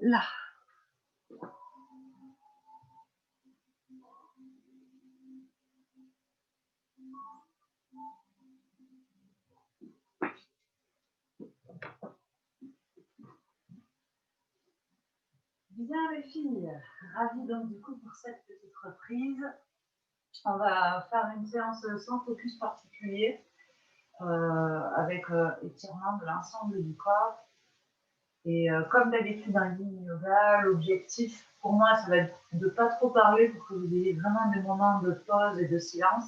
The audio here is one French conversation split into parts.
là. Bien les filles, ravie donc du coup pour cette petite reprise. On va faire une séance sans focus particulier avec étirement de l'ensemble du corps. Et comme d'habitude en yin yoga, l'objectif pour moi ça va être de ne pas trop parler pour que vous ayez vraiment des moments de pause et de silence.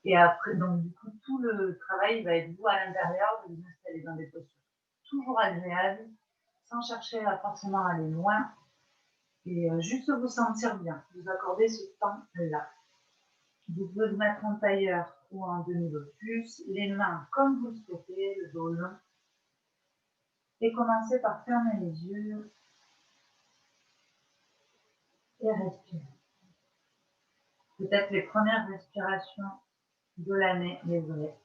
Et après, donc du coup, tout le travail va être vous à l'intérieur, de vous installer dans des postures toujours agréables, sans chercher à forcément aller loin. Et juste vous sentir bien, vous accorder ce temps-là. Vous pouvez vous mettre en tailleur ou en demi-lotus, les mains comme vous le souhaitez, le dos long. Et commencez par fermer les yeux et respirer. Peut-être les premières respirations de l'année, les vraies.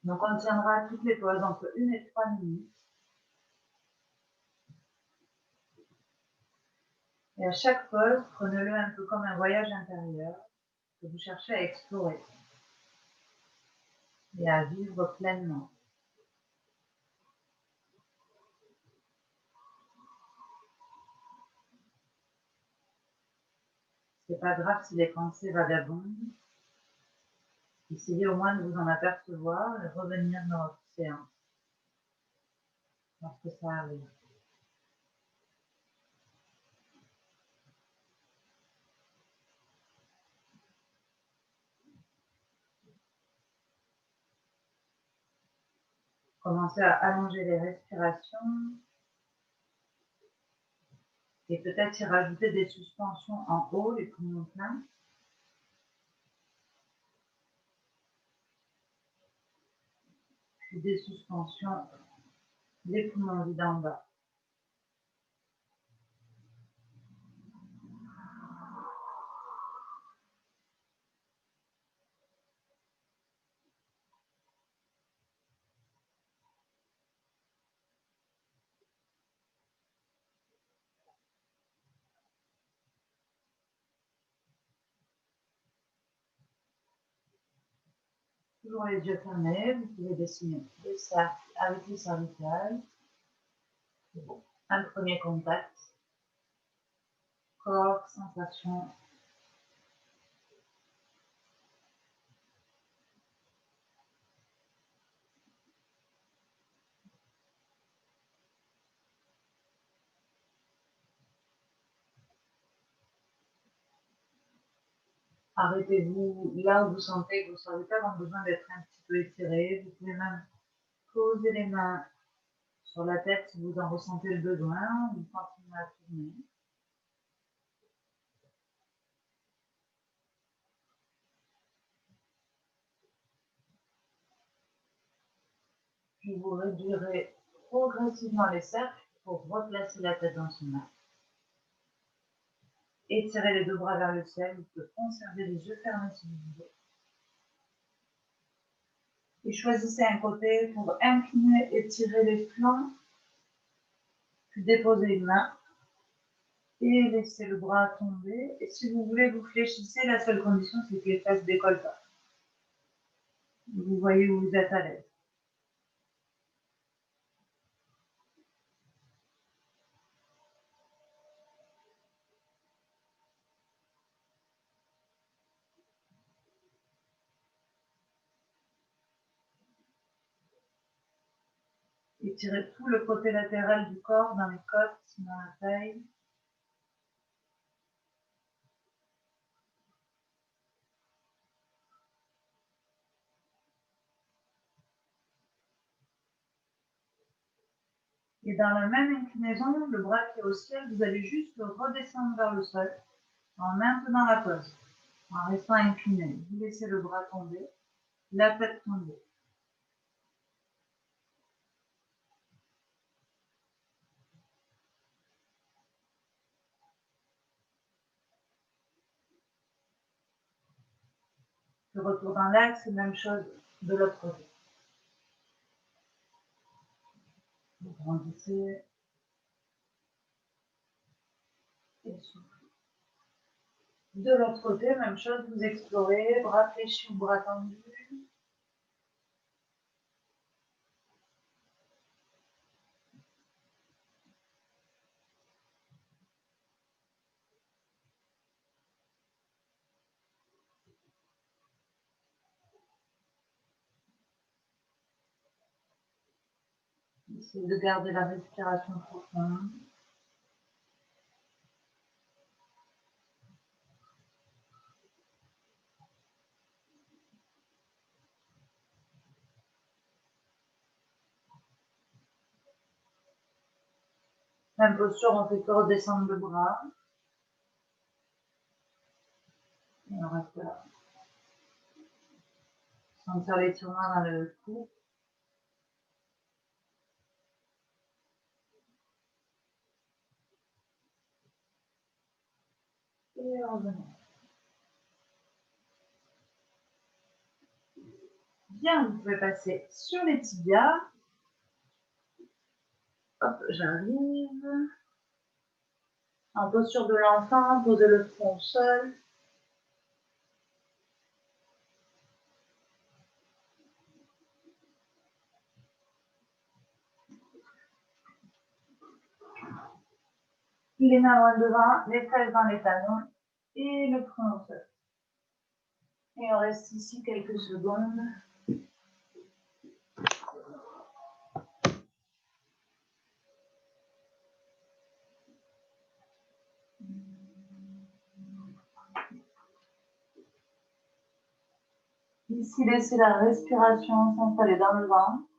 Donc on tiendra toutes les pauses entre 1 et 3 minutes. Et à chaque pause, prenez-le un peu comme un voyage intérieur que vous cherchez à explorer et à vivre pleinement. C'est pas grave si les pensées vagabondent. Essayez au moins de vous en apercevoir et revenir dans votre séance lorsque ça arrive. Commencez à allonger les respirations et peut-être y rajouter des suspensions en haut, les poumons pleins. Puis des suspensions, les poumons vides en bas. Toujours les yeux fermés, vous pouvez dessiner des cercles avec les cervicales. Un premier contact. Corps, sensation. Arrêtez-vous là où vous sentez que vos cervicales ont besoin d'être un petit peu étirées. Vous pouvez même poser les mains sur la tête si vous en ressentez le besoin. Vous continuez à tourner. Puis vous réduirez progressivement les cercles pour replacer la tête dans son axe. Étirez les deux bras vers le ciel. Vous pouvez conserver les yeux fermés si vous voulez. Et choisissez un côté pour incliner et tirer les flancs. Puis déposez une main et laissez le bras tomber. Et si vous voulez, vous fléchissez. La seule condition, c'est que les fesses ne décollent pas. Vous voyez où vous êtes à l'aise. Étirez tout le côté latéral du corps, dans les côtes, dans la taille. Et dans la même inclinaison, le bras qui est au ciel, vous allez juste le redescendre vers le sol en maintenant la pose, en restant incliné. Vous laissez le bras tomber, la tête tomber. Le retour dans l'axe, même chose de l'autre côté. Vous grandissez et soufflez. De l'autre côté, même chose, vous explorez, bras fléchis ou bras tendus. Essayez de garder la respiration profonde. Même posture, on fait que redescendre le bras. Et on reste là. Sentir l'étirement dans le cou. Et revenez. Bien, vous pouvez passer sur les tibias. Hop, j'arrive. En posture de l'enfant, posez le front au sol. Les mains loin devant, les fesses dans les talons et le front au sol. Et on reste ici quelques secondes. Ici, laissez la respiration s'installer dans le ventre.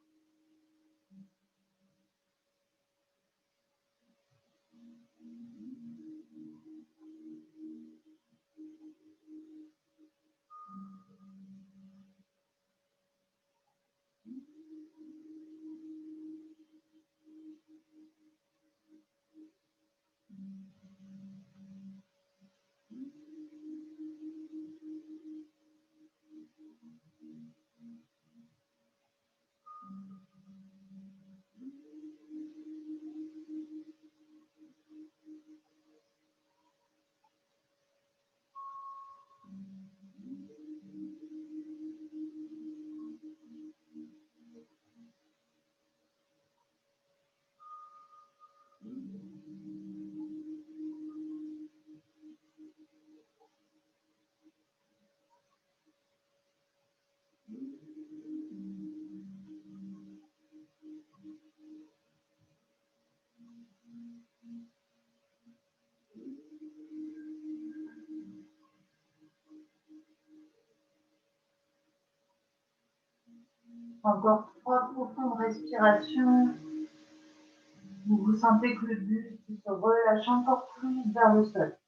Encore 3 profondes respirations. Vous sentez que le buste se relâche encore plus vers le sol.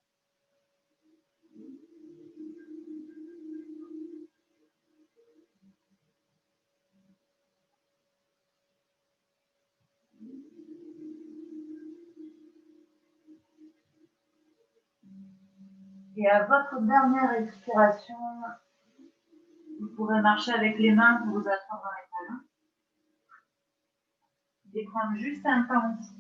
Et à votre dernière expiration, vous pourrez marcher avec les mains pour vous asseoir dans les talons. Et prendre juste un temps ici.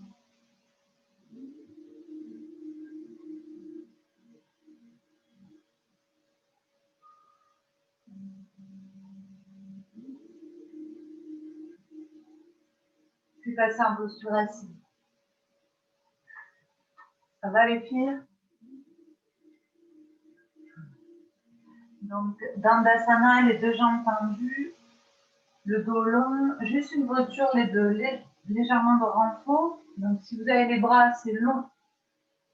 Puis passer en posture assise. Ça va les filles? Donc, Dandasana, les deux jambes tendues, le dos long, juste une voiture, les deux légèrement de renfort. Donc, si vous avez les bras assez longs,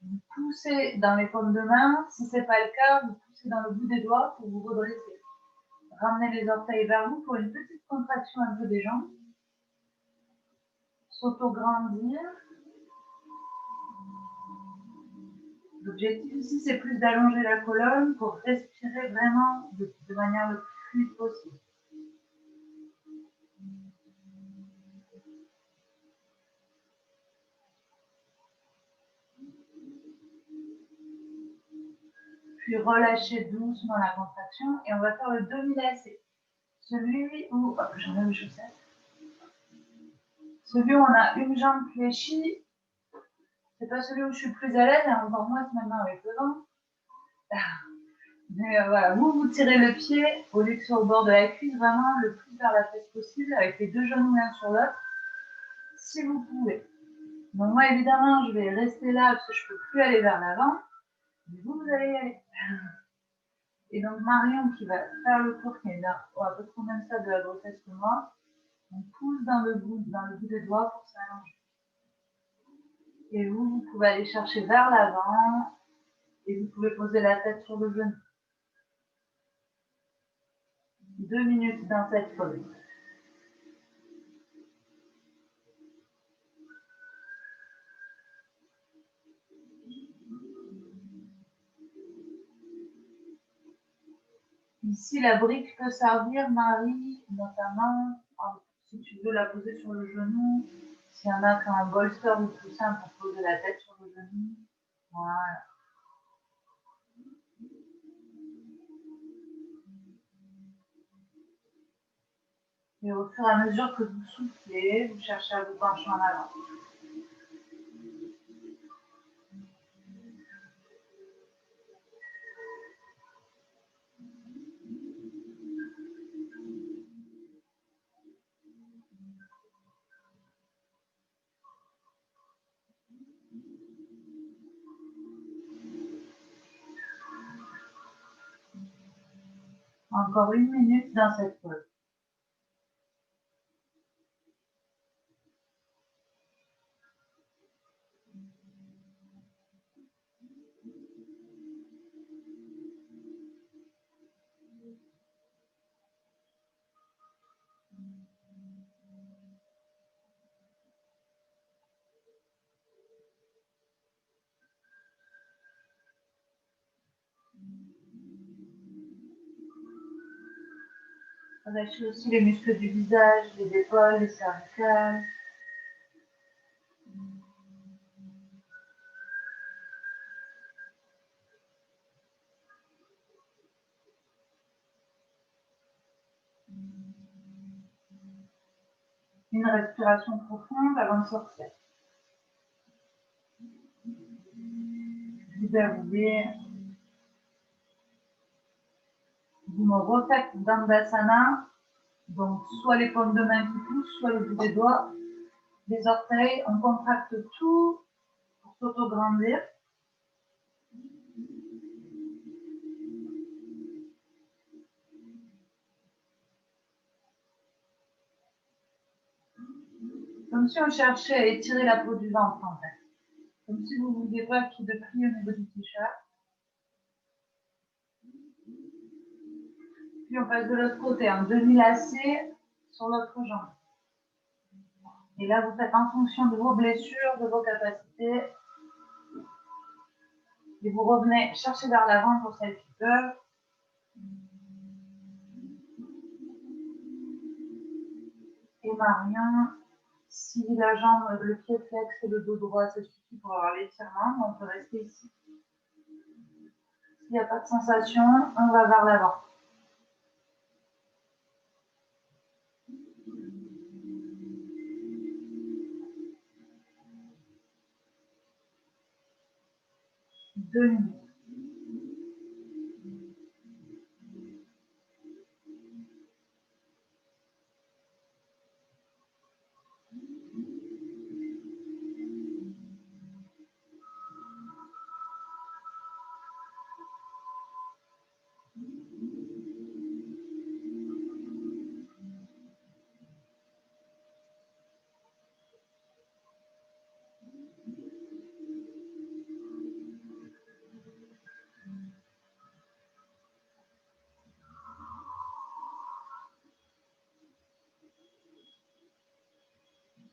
vous poussez dans les paumes de main. Si ce n'est pas le cas, vous poussez dans le bout des doigts pour vous redresser. Ramenez les orteils vers vous pour une petite contraction un peu des jambes. S'auto-grandir. L'objectif ici, c'est plus d'allonger la colonne pour respirer vraiment de manière le plus fluide possible. puis relâchez doucement la contraction et on va faire le demi-lacet. Celui où, hop, j'enlève les chaussettes. Celui où on a une jambe fléchie, c'est pas celui où je suis plus à l'aise, et encore moins maintenant avec le vent. Mais voilà, vous tirez le pied au lieu que sur le bord de la cuisse, vraiment le plus vers la fesse possible, avec les deux genoux l'un sur l'autre, si vous pouvez. Donc moi, évidemment, je vais rester là parce que je ne peux plus aller vers l'avant, mais vous allez y aller. Et donc Marion qui va faire le cours, qui est là, à peu près au même stade de la grossesse que moi, on pousse dans le bout des doigts pour s'allonger. Et vous pouvez aller chercher vers l'avant et vous pouvez poser la tête sur le genou. 2 minutes dans cette pose. Ici, la brique peut servir, Marie, notamment, si tu veux la poser sur le genou, s'il y en a qui ont un bolster ou tout ça pour poser la tête sur le genou. Voilà. Et au fur et à mesure que vous soufflez, vous cherchez à vous pencher en avant. Encore 1 minute dans cette pose. Relâchez aussi les muscles du visage, les épaules, les cervicales. Une respiration profonde avant de sortir. Vous arrivez. Vous me refaites Dandasana. Donc, soit les paumes de main qui poussent, soit le bout des doigts, les orteils. On contracte tout pour s'auto-grandir. Comme si on cherchait à étirer la peau du ventre, en fait. Comme si vous ne vouliez pas qu'il y ait de pli au niveau du t-shirt. Puis on passe de l'autre côté, un demi-lacet sur l'autre jambe. Et là, vous faites en fonction de vos blessures, de vos capacités. Et vous revenez chercher vers l'avant pour celles qui peuvent. Et Marion, si la jambe, le pied flex et le dos droit, ça suffit pour avoir l'étirement, on peut rester ici. S'il n'y a pas de sensation, on va vers l'avant. Deux minutes.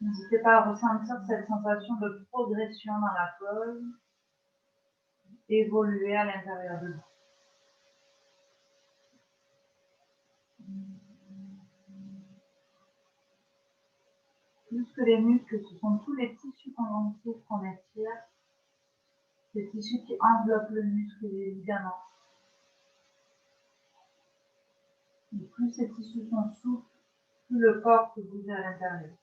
N'hésitez pas à ressentir cette sensation de progression dans la pose, évoluer à l'intérieur de vous. Plus que les muscles, ce sont tous les tissus conjonctifs qu'on étire, les tissus qui enveloppent le muscle et les ligaments. Et plus ces tissus sont souples, plus le corps peut bouger à l'intérieur.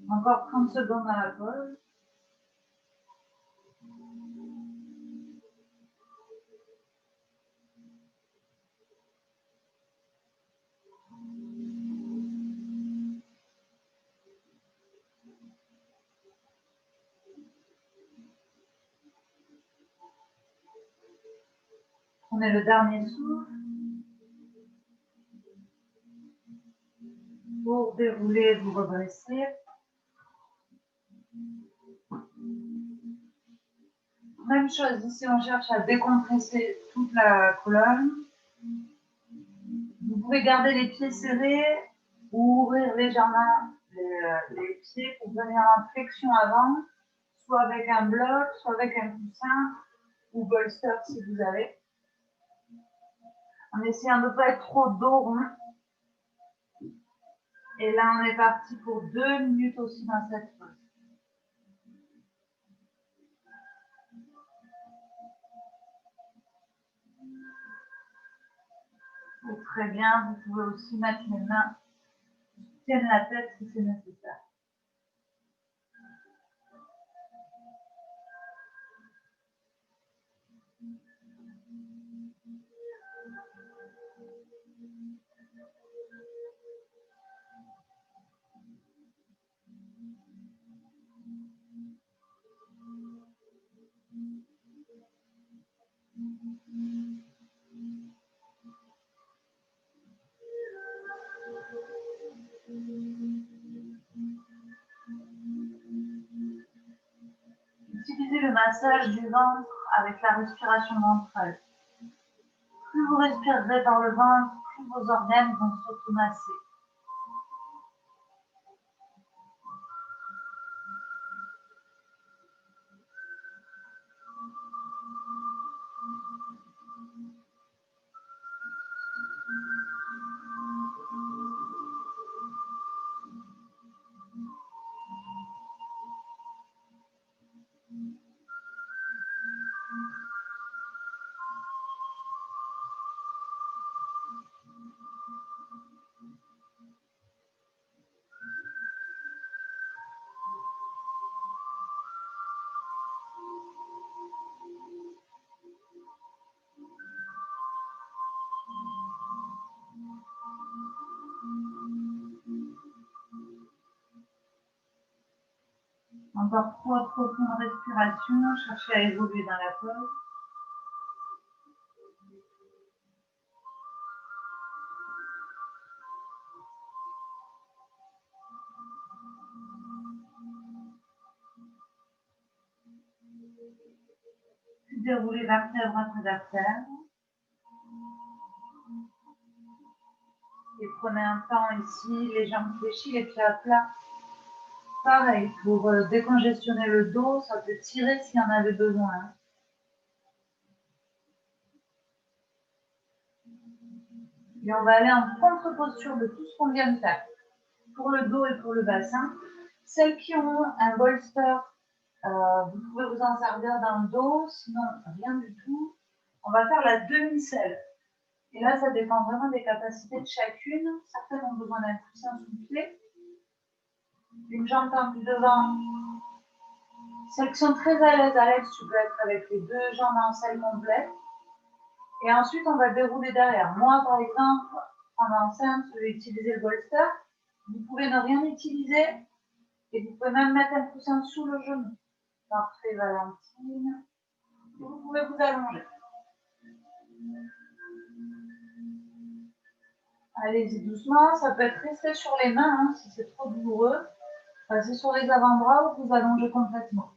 Encore 30 secondes à la pause. Prenez le dernier souffle pour dérouler, vous redresser. Même chose, ici on cherche à décompresser toute la colonne. Vous pouvez garder les pieds serrés ou ouvrir légèrement les pieds pour venir en flexion avant, soit avec un bloc, soit avec un coussin ou bolster si vous avez. En essayant de ne pas être trop dos rond. Et là, on est parti pour 2 minutes aussi dans cette pause. Et très bien, vous pouvez aussi mettre les mains, tiennent la tête si c'est nécessaire. Utilisez le massage du ventre avec la respiration ventrale. Plus vous respirerez par le ventre, plus vos organes vont s'automasser. Encore 3 profondes respirations, cherchez à évoluer dans la pause. Puis déroulez vertèbre après vertèbre. Et prenez un temps ici, les jambes fléchies, les pieds à plat. Pareil, pour décongestionner le dos, ça peut tirer s'il y en avait besoin. Et on va aller en contre-posture de tout ce qu'on vient de faire. Pour le dos et pour le bassin. Celles qui ont un bolster, vous pouvez vous en servir dans le dos, sinon rien du tout. On va faire la demi-selle. Et là, ça dépend vraiment des capacités de chacune. Certaines ont besoin d'un coussin sous le pied. Une jambe tendue devant. Celles qui sont très à l'aise, Alex, tu peux être avec les 2 jambes en selle complète. Et ensuite, on va dérouler derrière. Moi, par exemple, en enceinte, je vais utiliser le bolster. Vous pouvez ne rien utiliser et vous pouvez même mettre un coussin sous le genou. Parfait, Valentine. Et vous pouvez vous allonger. Allez-y doucement. Ça peut être resté sur les mains hein, si c'est trop douloureux. Passez sur les avant-bras ou vous allongez complètement.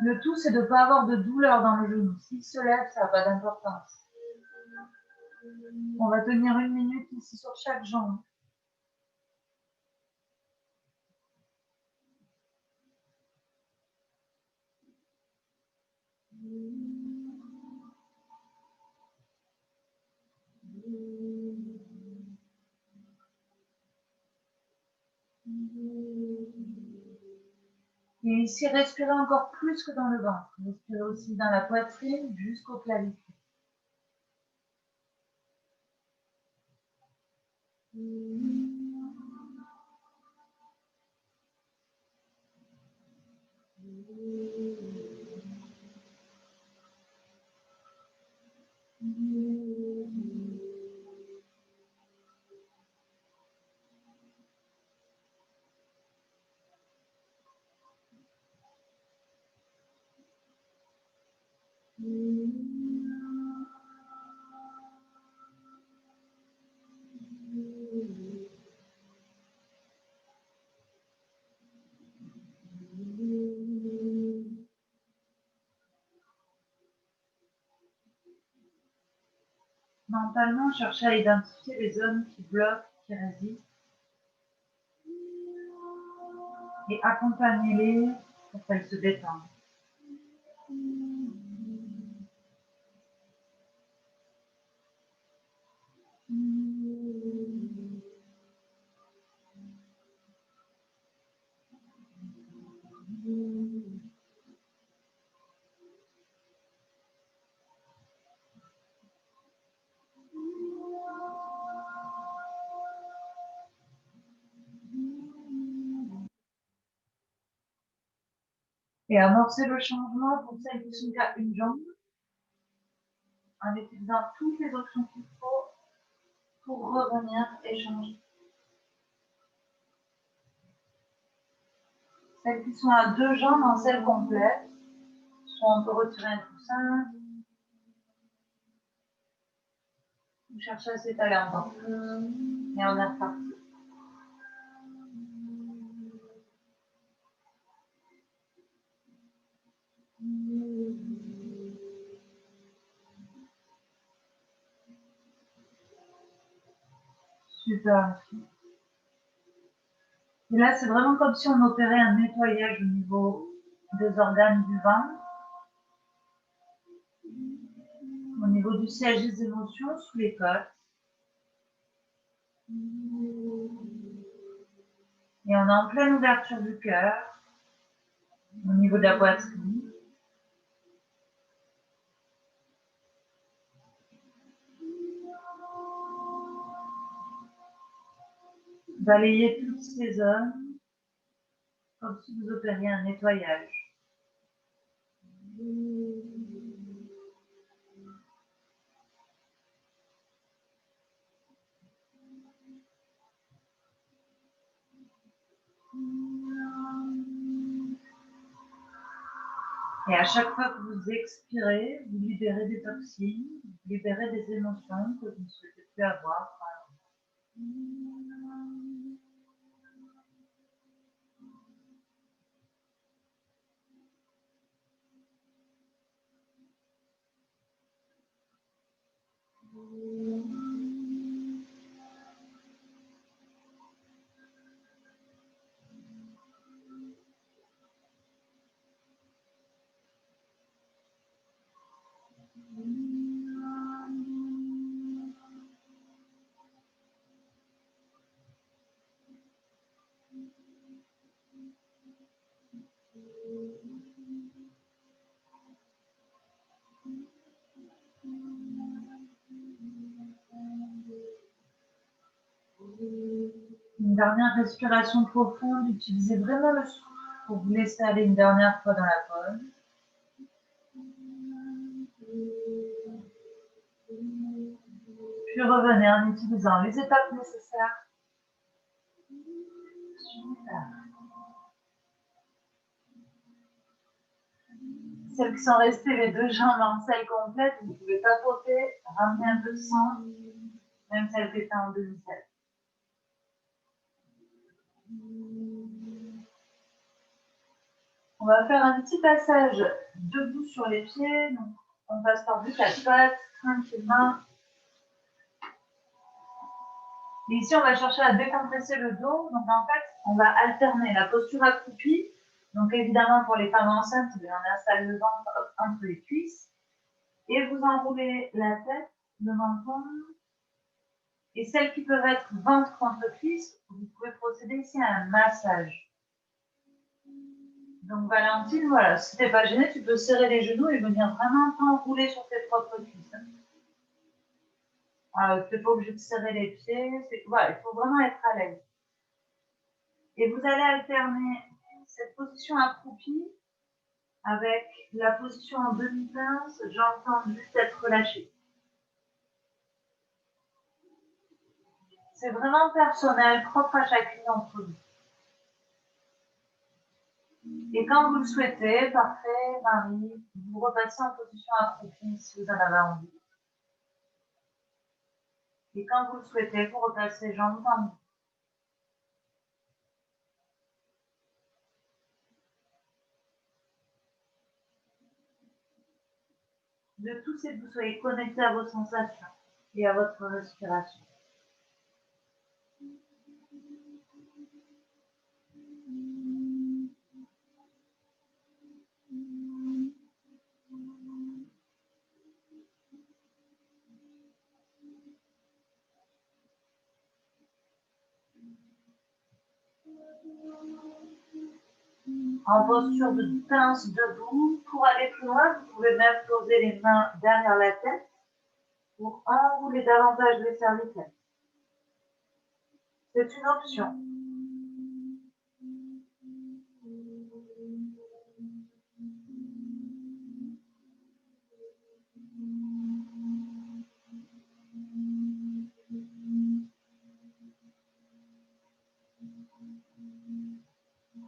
Le tout, c'est de ne pas avoir de douleur dans le genou. S'il se lève, ça n'a pas d'importance. On va tenir 1 minute ici sur chaque jambe. Et ici, respirez encore plus que dans le ventre. Respirez aussi dans la poitrine jusqu'au clavicule. Mentalement, cherchez à identifier les zones qui bloquent, qui résistent. Et accompagnez-les pour qu'elles se détendent. Et amorcer le changement pour celles qui sont qu'à une jambe, en utilisant toutes les options qu'il faut pour revenir et changer. Celles qui sont à deux jambes en selle complète, soit on peut retirer un coussin, ou chercher à s'étaler encore plus, et on est reparti. Super. Et là, c'est vraiment comme si on opérait un nettoyage au niveau des organes du ventre, au niveau du siège des émotions, sous les côtes. Et on est en pleine ouverture du cœur, au niveau de la poitrine. Balayez toutes ces zones, comme si vous opériez un nettoyage. Et à chaque fois que vous expirez, vous libérez des toxines, vous libérez des émotions que vous ne souhaitez plus avoir. Une dernière respiration profonde, utilisez vraiment le souffle pour vous laisser aller une dernière fois dans la pause. Puis revenez en utilisant les étapes nécessaires. Super. Celles qui sont restées les deux jambes en selle complète, vous pouvez tapoter, ramener un peu de sang, même celles qui étaient en demi-selle. On va faire un petit passage debout sur les pieds. Donc, on passe par-dessus quatre pattes, tranquillement. Et ici, on va chercher à décompresser le dos. Donc, en fait, on va alterner la posture accroupie. Donc, évidemment, pour les femmes enceintes, on installe le ventre entre les cuisses. Et vous enroulez la tête, le menton. Et celles qui peuvent être ventre contre cuisse, vous pouvez procéder ici à un massage. Donc Valentine, voilà, si t'es pas gênée, tu peux serrer les genoux et venir vraiment t'enrouler sur tes propres cuisses. Tu n'es pas obligé de serrer les pieds. Voilà, il faut vraiment être à l'aise. Et vous allez alterner cette position accroupie avec la position en demi-pince, j'entends juste être relâché. C'est vraiment personnel, propre à chacune d'entre vous. Et quand vous le souhaitez, parfait, Marie, vous repassez en position accroupie si vous en avez envie. Et quand vous le souhaitez, vous repassez jambes tendues. Le tout, c'est que vous soyez connecté à vos sensations et à votre respiration. En posture de pince debout, pour aller plus loin, vous pouvez même poser les mains derrière la tête pour enrouler davantage les cervicales. C'est une option.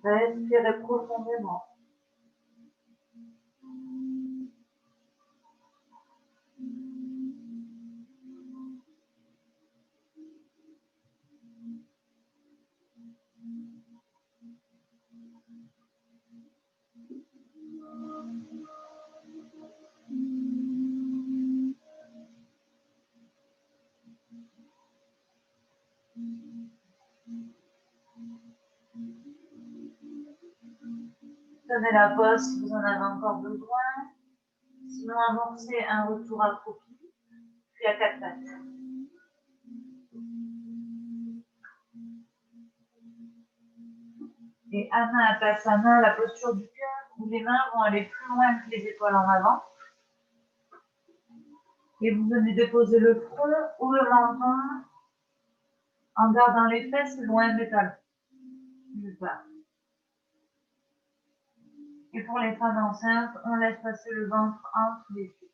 Respirez profondément. Prenez la pause si vous en avez encore besoin. Sinon, amorcez un retour accroupi, puis à quatre pattes. Et Anatasana, la posture du cœur, où les mains vont aller plus loin que les épaules en avant. Et vous venez déposer le front ou le menton en gardant les fesses loin des talons. Et pour les femmes enceintes, on laisse passer le ventre entre les pieds.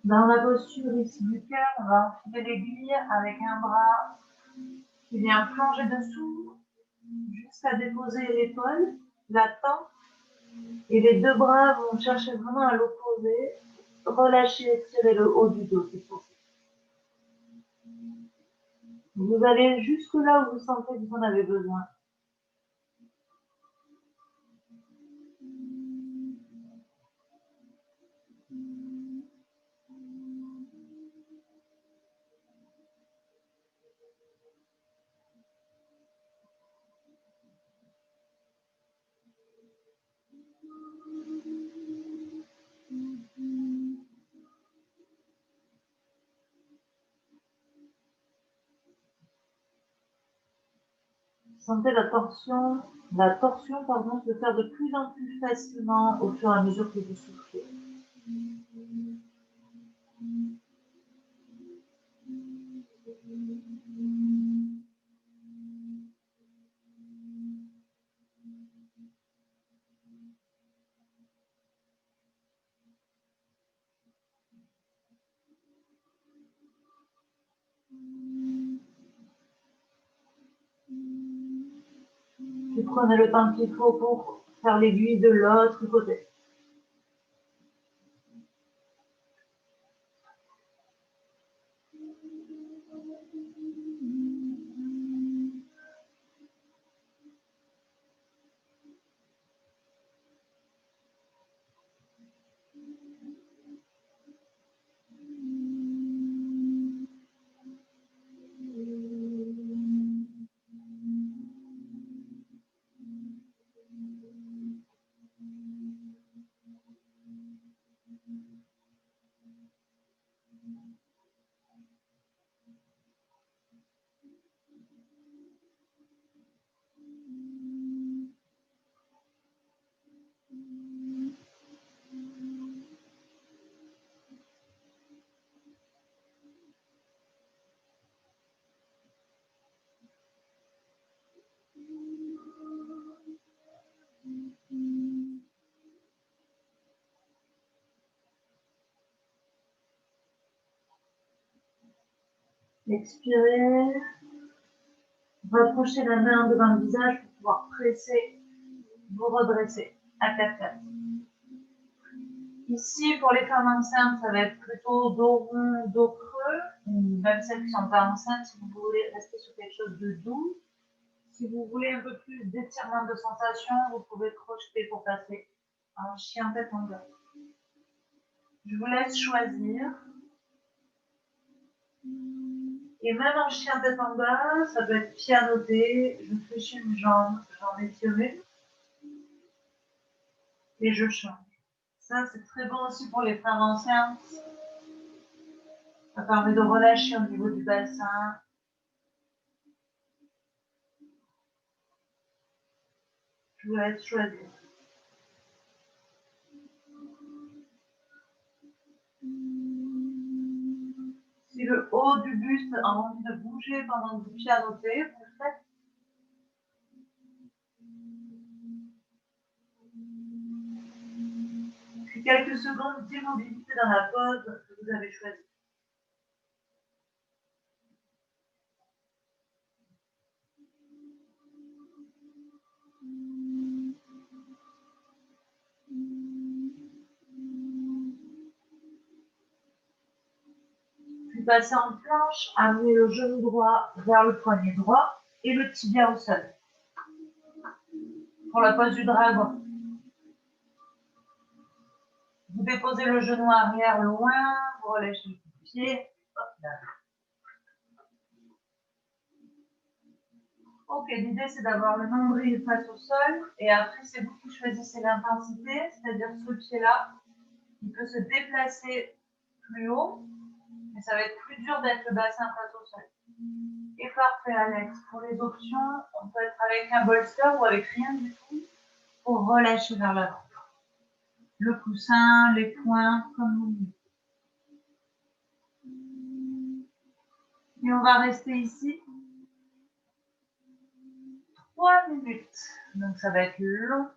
Dans la posture ici du cœur, on va enfiler l'aiguille avec un bras qui vient plonger dessous jusqu'à déposer l'épaule, la tempe, et les deux bras vont chercher vraiment à l'opposé. Relâchez, étirez le haut du dos, c'est possible. Vous allez jusque là où vous sentez que vous en avez besoin. Sentez la torsion se faire de plus en plus facilement au fur et à mesure que vous soufflez. Puis prenez le temps qu'il faut pour faire l'aiguille de l'autre côté. Expirez. Rapprochez la main devant le visage pour pouvoir presser, vous redresser à 4-4. Ici, pour les femmes enceintes, ça va être plutôt dos rond, dos creux. Même celles qui ne sont pas enceintes, si vous voulez rester sur quelque chose de doux. Si vous voulez un peu plus d'étirement de sensation, vous pouvez crocheter pour passer en chien tête en bas. Je vous laisse choisir. Et même en chien tête en bas, ça peut être pianoté. Je fléchis une jambe, j'en étire une. Et je change. Ça, c'est très bon aussi pour les femmes enceintes. Ça permet de relâcher au niveau du bassin. Je vous laisse choisir. Si le haut du buste a envie de bouger pendant que vous pianotez, vous le faites. Puis quelques secondes d'immobilité dans la pose que vous avez choisie. Puis passez en planche, amenez le genou droit vers le poignet droit et le tibia au sol. Pour la pose du dragon. Vous déposez le genou arrière loin, vous relâchez le pied. Hop là. Ok, l'idée c'est d'avoir le nombril face au sol et après c'est vous qui choisissez l'intensité, c'est-à-dire ce pied-là, il peut se déplacer plus haut, mais ça va être plus dur d'être le bassin face au sol. Et parfait Alex, pour les options, on peut être avec un bolster ou avec rien du tout pour relâcher vers l'avant. Le coussin, les poings, comme vous voulez. Et on va rester ici 3 minutes. Donc ça va être long.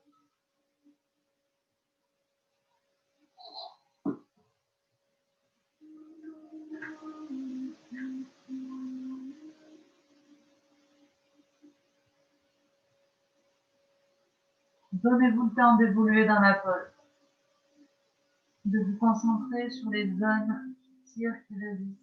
Donnez-vous le temps d'évoluer dans la pose. De vous concentrer sur les zones qui tirent, qui résistent.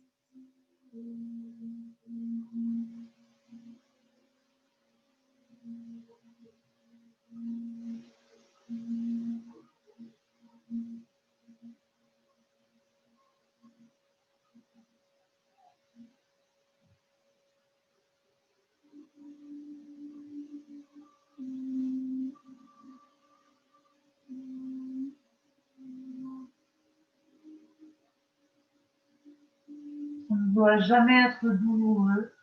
Ça ne doit jamais être douloureux.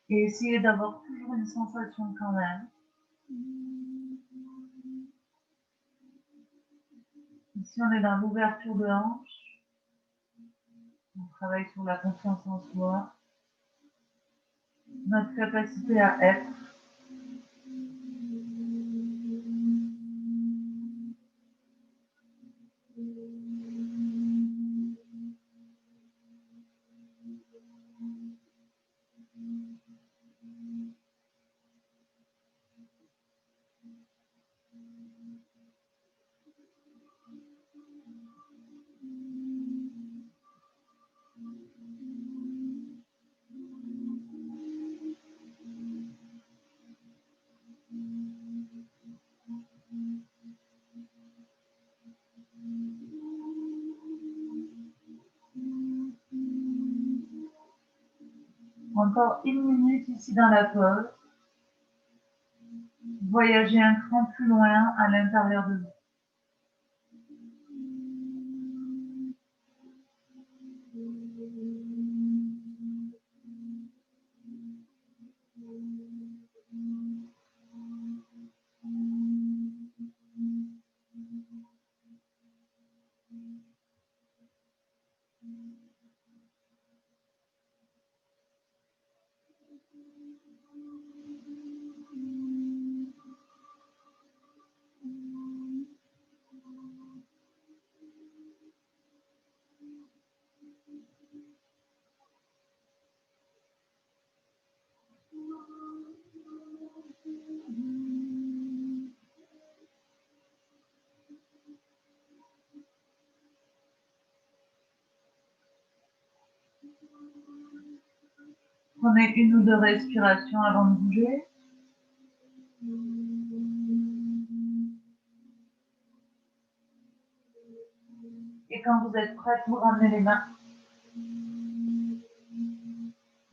Et essayez d'avoir toujours une sensation quand même. Ici, on est dans l'ouverture de hanche. On travaille sur la confiance en soi. Notre capacité à être. Encore 1 minute ici dans la pause. Voyagez un cran plus loin à l'intérieur de vous. Prenez 1 ou 2 respirations avant de bouger. Et quand vous êtes prête, vous ramenez les mains.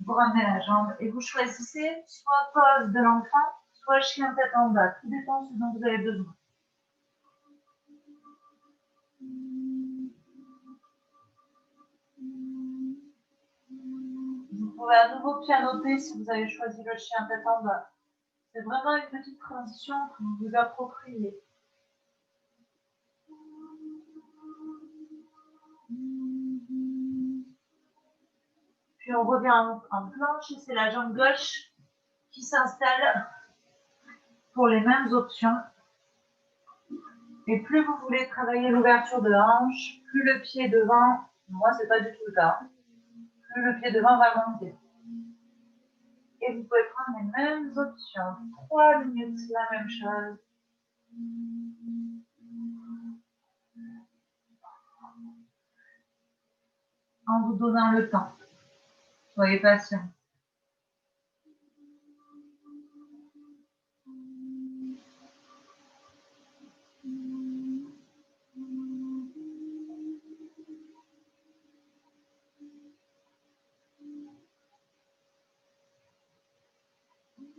Vous ramenez la jambe et vous choisissez soit pose de l'enfant, soit chien tête en bas. Tout dépend de ce dont vous avez besoin. Vous pouvez à nouveau pianoter si vous avez choisi le chien tête en bas. C'est vraiment une petite transition que vous vous appropriez. Puis on revient en planche et c'est la jambe gauche qui s'installe pour les mêmes options. Et plus vous voulez travailler l'ouverture de hanche, plus le pied devant, moi c'est pas du tout le cas, plus le pied devant va monter. Et vous pouvez prendre les mêmes options. 3 minutes, la même chose. En vous donnant le temps. Soyez patient.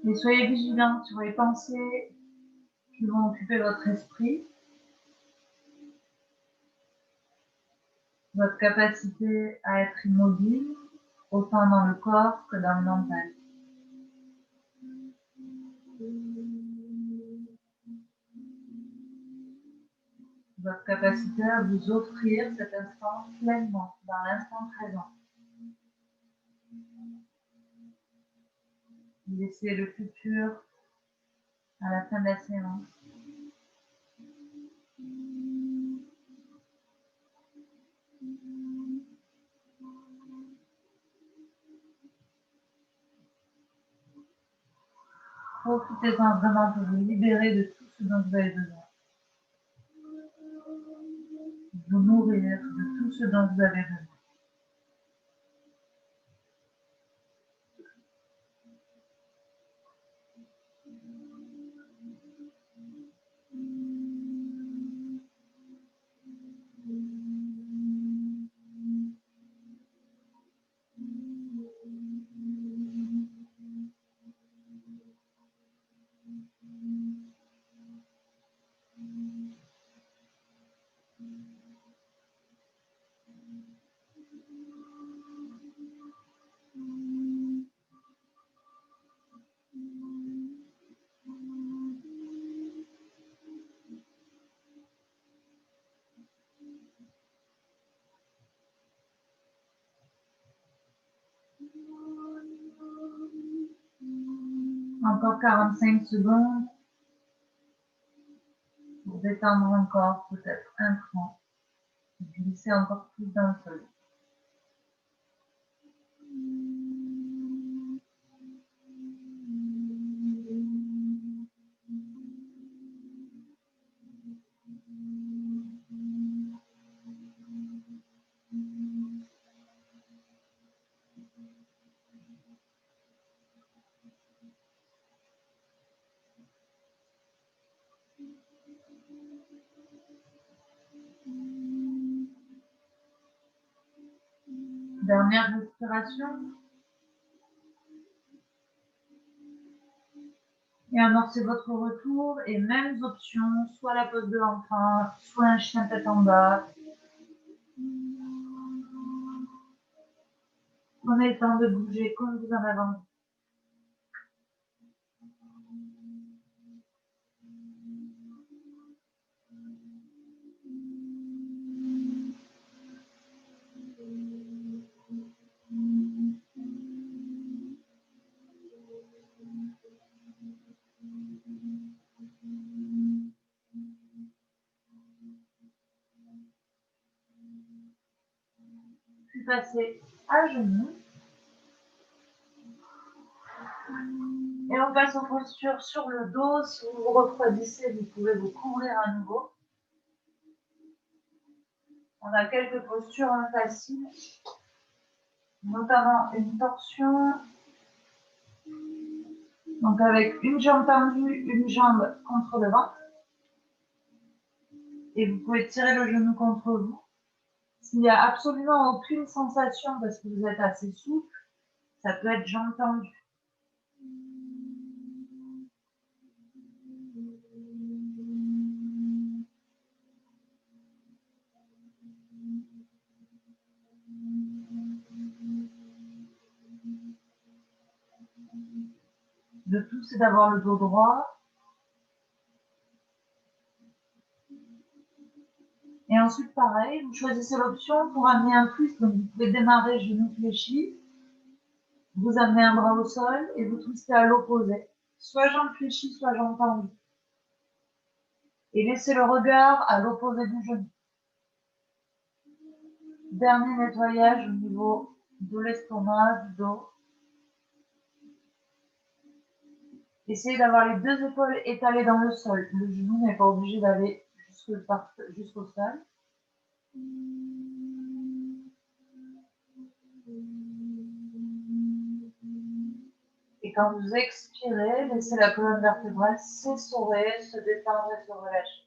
Et soyez vigilants sur les pensées qui vont occuper votre esprit, votre capacité à être immobile, autant dans le corps que dans le mental. Votre capacité à vous offrir cet instant pleinement, dans l'instant présent. Laissez le futur à la fin de la séance. Profitez-en vraiment pour vous libérer de tout ce dont vous avez besoin. Vous nourrir de tout ce dont vous avez besoin. Encore 45 secondes pour détendre encore peut-être un cran. Glisser encore plus dans le sol. Dernière respiration. Et amorcez votre retour et mêmes options, soit la pose de l'enfant, soit un chien tête en bas. Prenez le temps de bouger comme vous en avez envie. Puis passez à genoux. Et on passe aux postures sur le dos. Si vous vous refroidissez, vous pouvez vous couvrir à nouveau. On a quelques postures faciles, notamment une torsion. Donc avec une jambe tendue, une jambe contre le ventre. Et vous pouvez tirer le genou contre vous. S'il n'y a absolument aucune sensation parce que vous êtes assez souple, ça peut être jambe tendue. Le tout, c'est d'avoir le dos droit. Et ensuite, pareil, vous choisissez l'option pour amener un twist. Donc, vous pouvez démarrer genou fléchi. Vous amenez un bras au sol et vous twistez à l'opposé. Soit jambe fléchie, soit jambe tendue. Et laissez le regard à l'opposé du genou. Dernier nettoyage au niveau de l'estomac, du dos. Essayez d'avoir les deux épaules étalées dans le sol. Le genou n'est pas obligé d'aller jusqu'au sol. Et quand vous expirez, laissez la colonne vertébrale s'essorer, se détendre et se relâcher.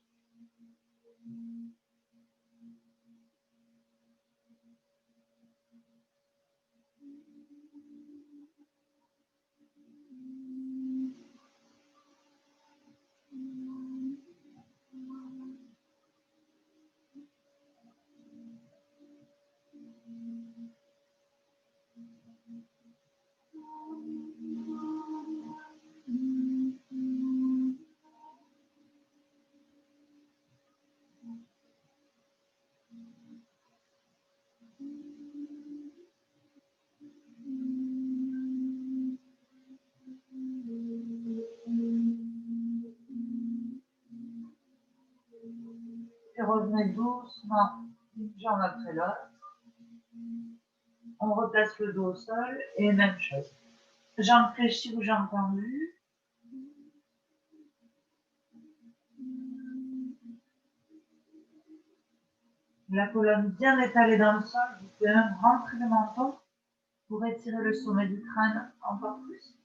Puis revenez doucement une jambe après l'autre. On replace le dos au sol et même chose. Jambes fléchies ou jambes tendues. La colonne bien étalée dans le sol. Vous pouvez même rentrer le menton pour étirer le sommet du crâne encore plus.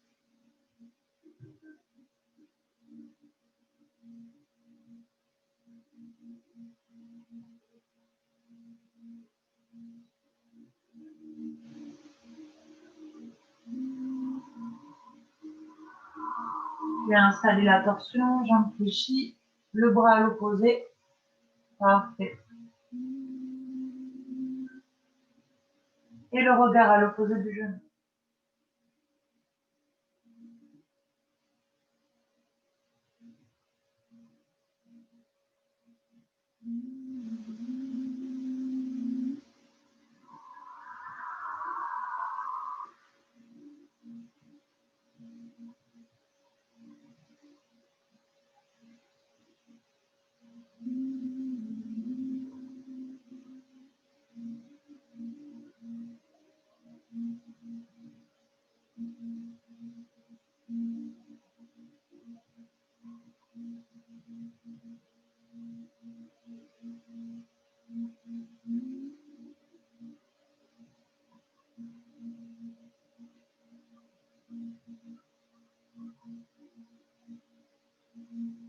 Puis installer la torsion, jambes fléchies, le bras à l'opposé. Parfait. Et le regard à l'opposé du genou.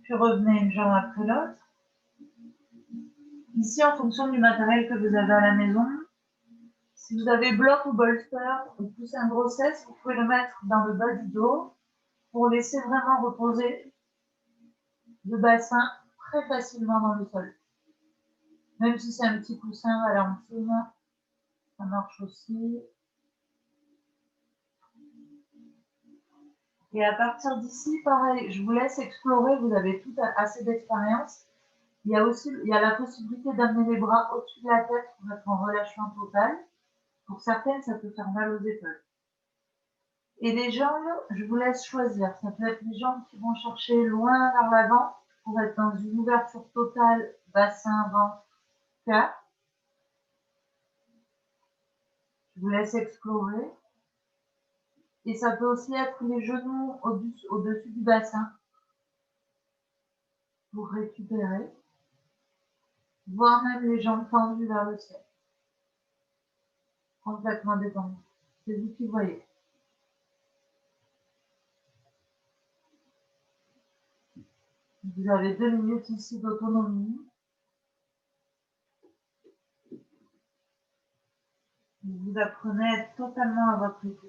Puis revenez une jambe après l'autre. Ici, en fonction du matériel que vous avez à la maison, Si vous avez bloc ou bolster ou coussin de grossesse, vous pouvez le mettre dans le bas du dos pour laisser vraiment reposer le bassin très facilement dans le sol. Même si c'est un petit coussin à l'antime, ça marche aussi. Et à partir d'ici, pareil, je vous laisse explorer, vous avez tout assez d'expérience. Il y a la possibilité d'amener les bras au-dessus de la tête pour être en relâchement total. Pour certaines, ça peut faire mal aux épaules. Et les jambes, je vous laisse choisir. Ça peut être les jambes qui vont chercher loin vers l'avant pour être dans une ouverture totale, bassin, ventre, cœur. Je vous laisse explorer. Et ça peut aussi être les genoux au-dessus du bassin pour récupérer. Voire même les jambes tendues vers le ciel. Complètement détendues. C'est vous qui voyez. Vous avez 2 minutes ici d'autonomie. Vous apprenez à être totalement à votre rythme.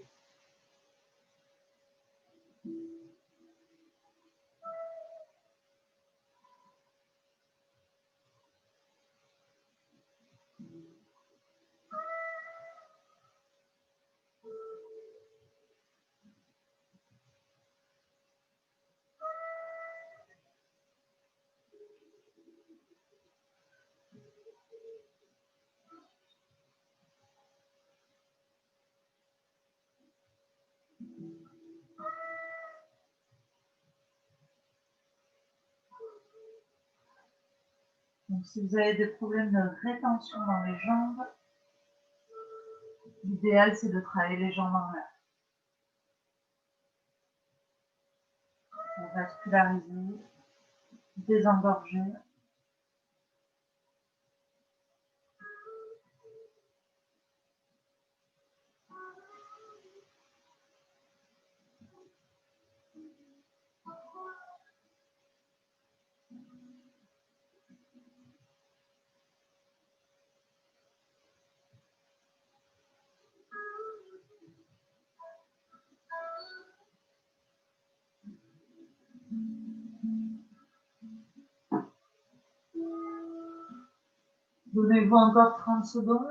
Donc, si vous avez des problèmes de rétention dans les jambes, l'idéal, c'est de travailler les jambes en l'air. Pour vasculariser, désengorger. Donnez-vous encore 30 secondes.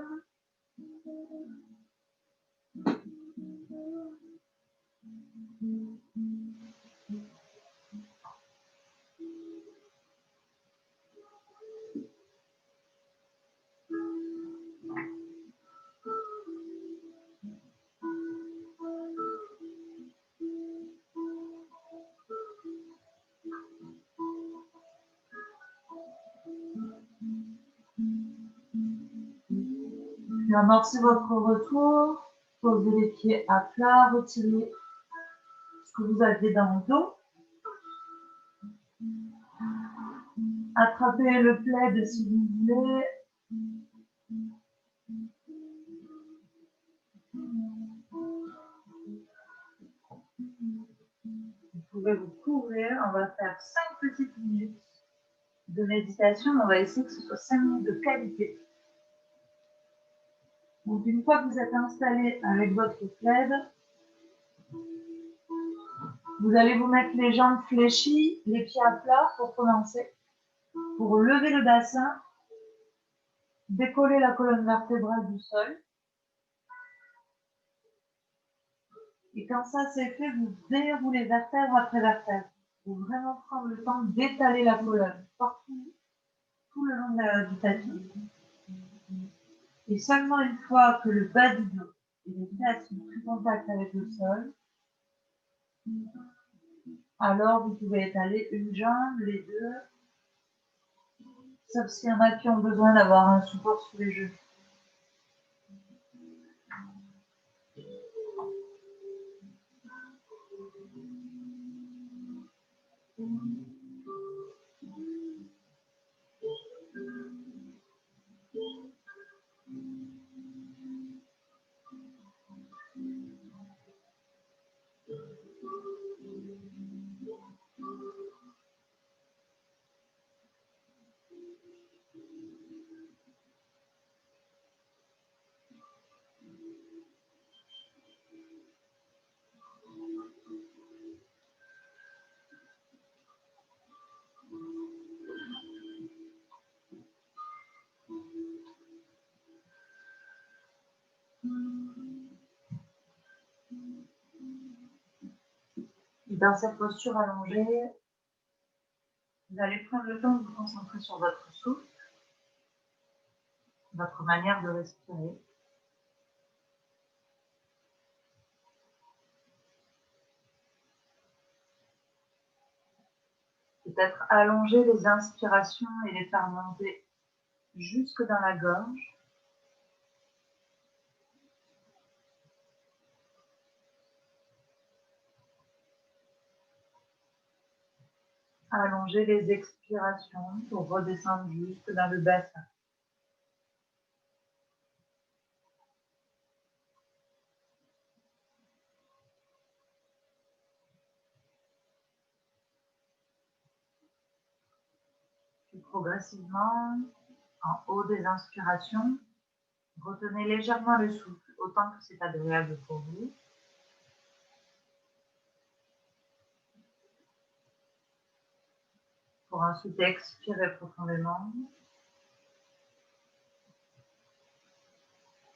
Puis amorcez votre retour. Posez les pieds à plat. Retirez ce que vous aviez dans le dos. Attrapez le plaid si vous voulez. Vous pouvez vous couvrir. On va faire 5 petites minutes de méditation. On va essayer que ce soit 5 minutes de qualité. Donc, une fois que vous êtes installé avec votre plaid, vous allez vous mettre les jambes fléchies, les pieds à plat pour commencer. Pour lever le bassin, décoller la colonne vertébrale du sol. Et quand ça c'est fait, vous déroulez vertèbre après vertèbre. Pour vraiment prendre le temps d'étaler la colonne partout, tout le long du tapis. Et seulement une fois que le bas du dos et les fesses sont pris contact avec le sol, alors vous pouvez étaler une jambe, les deux, sauf s'il y en a qui ont besoin d'avoir un support sous les genoux. Puis dans cette posture allongée, vous allez prendre le temps de vous concentrer sur votre souffle, votre manière de respirer. Peut-être allonger les inspirations et les faire monter jusque dans la gorge. Allonger les expirations pour redescendre jusque dans le bassin. Puis progressivement, en haut des inspirations, retenez légèrement le souffle, autant que c'est agréable pour vous. Pour ensuite expirer profondément.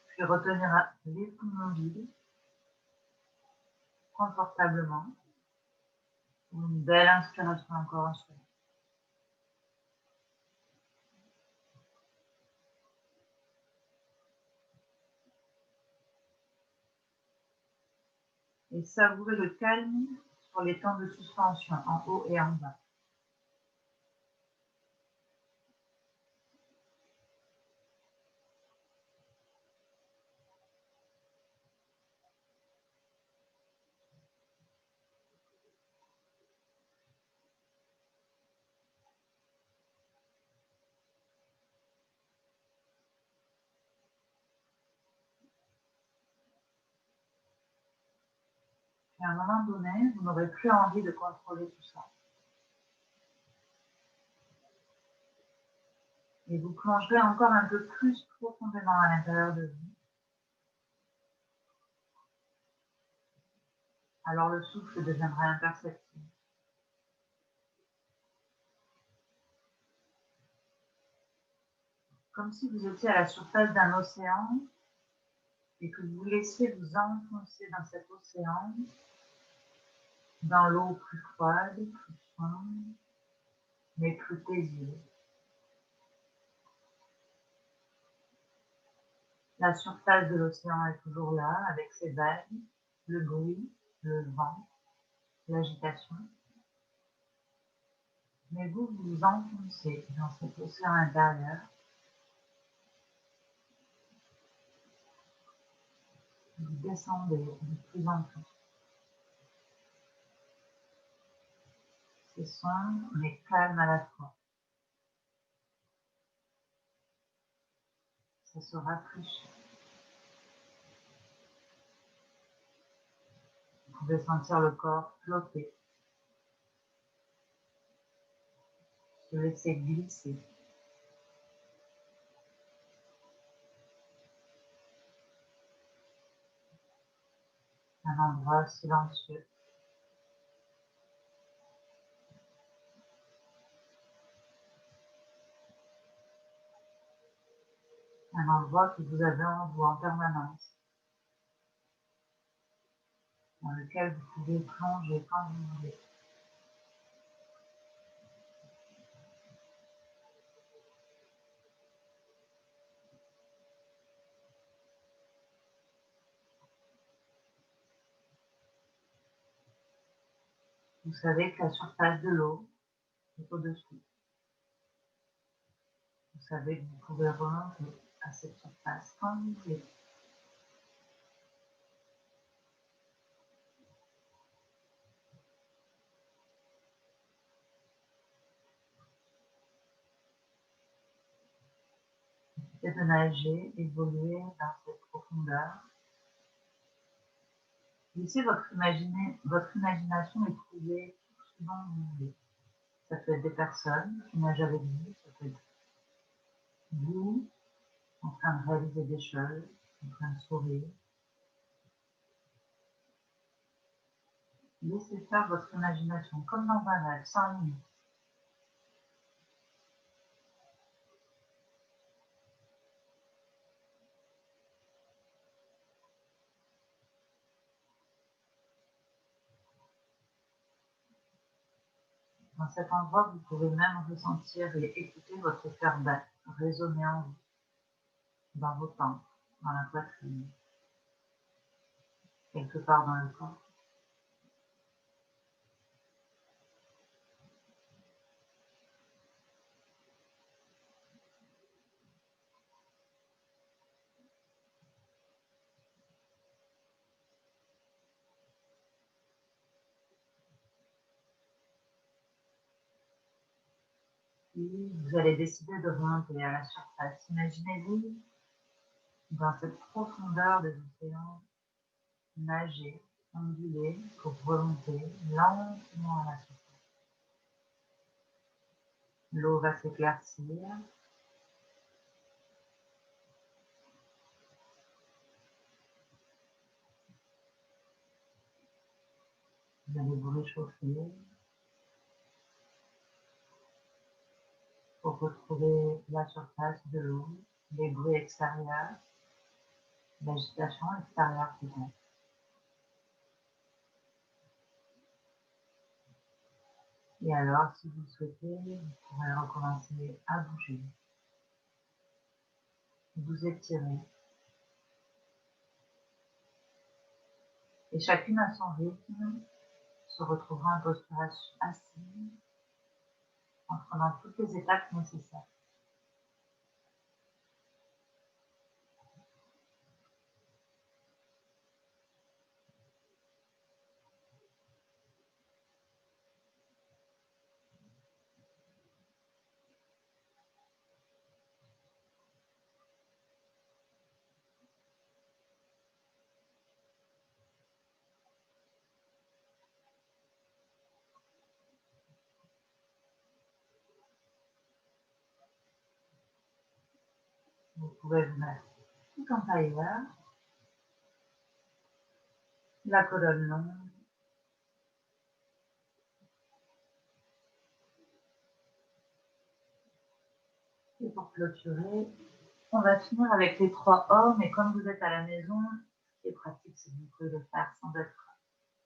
Puis retenir les poumons vides, confortablement. Une belle inspiration encore un souffle. Et savourez le calme sur les temps de suspension en haut et en bas. Et à un moment donné, vous n'aurez plus envie de contrôler tout ça. Et vous plongerez encore un peu plus profondément à l'intérieur de vous. Alors le souffle deviendra imperceptible. Comme si vous étiez à la surface d'un océan et que vous vous laissiez vous enfoncer dans cet océan, dans l'eau plus froide, plus sombre, mais plus paisible. La surface de l'océan est toujours là, avec ses vagues, le bruit, le vent, l'agitation. Mais vous vous enfoncez dans cet océan intérieur. Vous descendez de plus en plus. C'est sombre, mais calme à la fois. Ça se rafraîchit. Vous pouvez sentir le corps flotter, se laisser glisser. Un endroit silencieux. Un endroit que vous avez en vous en permanence, dans lequel vous pouvez plonger quand vous voulez. Vous savez que la surface de l'eau est au-dessous. Vous savez que vous pouvez remonter à cette surface quand vous voulez. Et de nager, évoluer dans cette profondeur. Laissez votre imagination éprouver tout ce dont vous voulez. Ça peut être des personnes qui nagent avec vous, ça peut être vous en train de réaliser des choses, en train de sourire. Laissez faire votre imagination comme dans un rêve, sans limite. Dans cet endroit, vous pouvez même ressentir et écouter votre cœur battre, résonner en vous, dans vos tempes, dans la poitrine, quelque part dans le corps. Puis, vous allez décider de remonter à la surface. Imaginez-vous dans cette profondeur des océans, nager, onduler pour remonter lentement à la surface. L'eau va s'éclaircir. Vous allez vous réchauffer pour retrouver la surface de l'eau, les bruits extérieurs, l'agitation extérieure peut-être. Et alors, si vous le souhaitez, vous pourrez recommencer à bouger, vous étirer. Et chacune à son rythme se retrouvera en posture assise en prenant toutes les étapes nécessaires. Vous pouvez vous mettre tout en tailleur, la colonne longue, et pour clôturer, on va finir avec les 3 hommes. Et comme vous êtes à la maison, ce qui est pratique, c'est que vous pouvez le faire sans être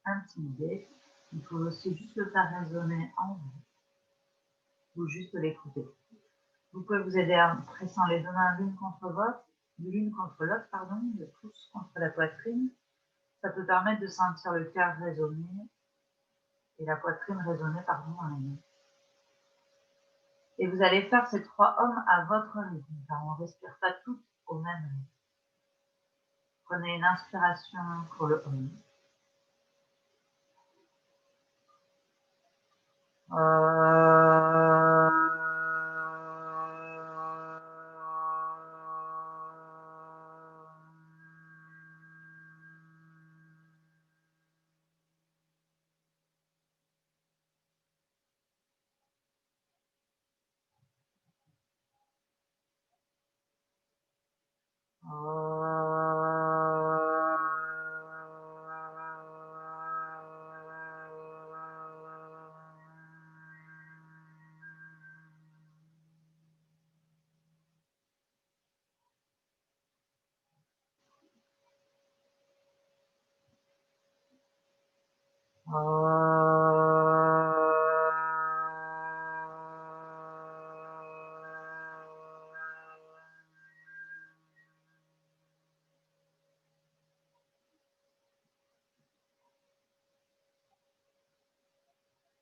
intimidé. Il faut aussi juste le faire résonner en vous, ou juste l'écouter. Vous pouvez vous aider en pressant les deux mains l'une contre l'autre, le pouce contre la poitrine. Ça peut permettre de sentir le cœur résonner et la poitrine résonner dans les mains. Et vous allez faire ces 3 hommes à votre rythme, car on ne respire pas tous au même rythme. Prenez une inspiration pour le homme.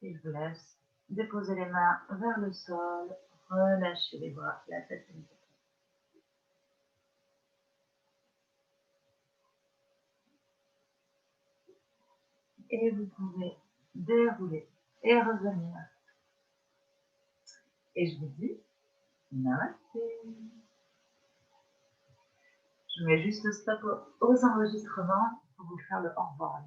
Et je vous laisse déposer les mains vers le sol, relâchez les bras, la tête et les épaules. Et vous pouvez dérouler et revenir. Et je vous dis namasté. Je mets juste stop aux enregistrements pour vous faire le au revoir.